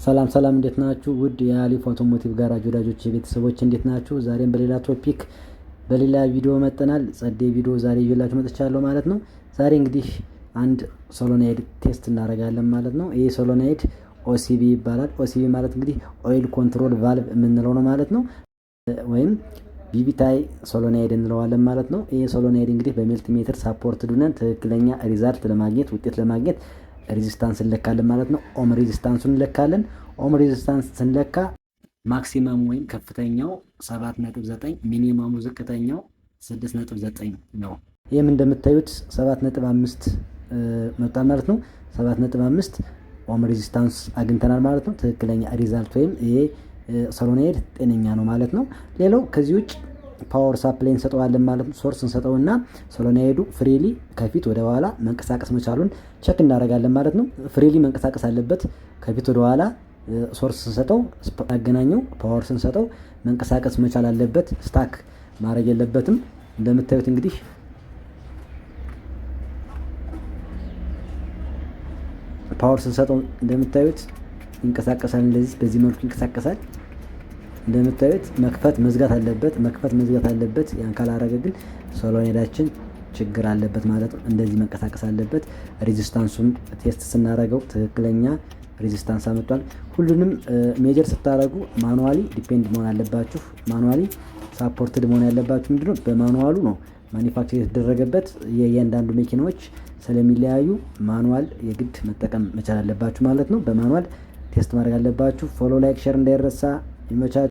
ሰላም ሰላም እንዴት ናችሁ? ውድ የአሊፍ አውቶሞቲቭ ጋራጅ ወዳጆች ቤተሰቦች እንዴት ናችሁ? ዛሬም በሌላ ቶፒክ በሌላ ቪዲዮ መጥተናል። ጸዴ ቪዲዮ ዛሬ ይዤላችሁ መጥቻለሁ ማለት ነው። ዛሬ እንግዲህ አንድ ሶሎናይድ ቴስት እናደርጋለን ማለት ነው። ይሄ ሶሎናይድ ኦሲቪ ይባላል። ኦሲቪ ማለት እንግዲህ ኦይል ኮንትሮል ቫልቭ የምንለው ነው ማለት ነው። ወይም ቢቢታይ ሶሎናይድ እንለዋለን ማለት ነው። ይሄ ሶሎናይድ እንግዲህ በሜልቲሜትር ሳፖርት ዱነን ትክክለኛ ሪዛልት ለማግኘት ውጤት ለማግኘት ሬዚስታንስ እንለካለን ማለት ነው። ኦም ሬዚስታንሱን እንለካለን። ኦም ሬዚስታንስ ስንለካ ማክሲመም ወይም ከፍተኛው 7.9 ሚኒመሙ ዝቅተኛው 6.9 ነው። ይህም እንደምታዩት 7.5 መጣ ማለት ነው። 7.5 ኦም ሬዚስታንስ አግኝተናል ማለት ነው። ትክክለኛ ሪዛልት ወይም ይሄ ሶሎናይድ ጤነኛ ነው ማለት ነው። ሌላው ከዚህ ውጭ ፓወር ሳፕላይ እንሰጠዋለን ማለት ነው። ሶርስ እንሰጠውና ሶሎናይዱ ፍሪሊ ከፊት ወደ ኋላ መንቀሳቀስ መቻሉን ቸክ እናደርጋለን ማለት ነው። ፍሪሊ መንቀሳቀስ አለበት። ከፊት ወደ ኋላ ሶርስ ስንሰጠው አገናኘው ፓወር ስንሰጠው መንቀሳቀስ መቻል አለበት። ስታክ ማድረግ የለበትም። እንደምታዩት እንግዲህ ፓወር ስንሰጠው እንደምታዩት ይንቀሳቀሳል። እንደዚህ በዚህ መልኩ ይንቀሳቀሳል። እንደምታዩት መክፈት መዝጋት አለበት። ያን ካላረገ ግን ሶሎናይዳችን ችግር አለበት ማለት ነው። እንደዚህ መንቀሳቀስ አለበት። ሬዚስታንሱን ቴስት ስናደርገው ትክክለኛ ሬዚስታንስ አመጣል። ሁሉንም ሜጀር ስታደርጉ ማኑዋሊ ዲፔንድ መሆን አለባችሁ። ማኑዋሊ ሳፖርትድ መሆን ያለባችሁ ምንድነው በማኑዋሉ ነው ማኒፋክቸር የተደረገበት። የእያንዳንዱ መኪናዎች ስለሚለያዩ ማኑዋል የግድ መጠቀም መቻል አለባችሁ ማለት ነው። በማኑዋል ቴስት ማድረግ አለባችሁ። ፎሎ፣ ላይክ፣ ሼር እንዳይረሳ። ይመቻችሁ።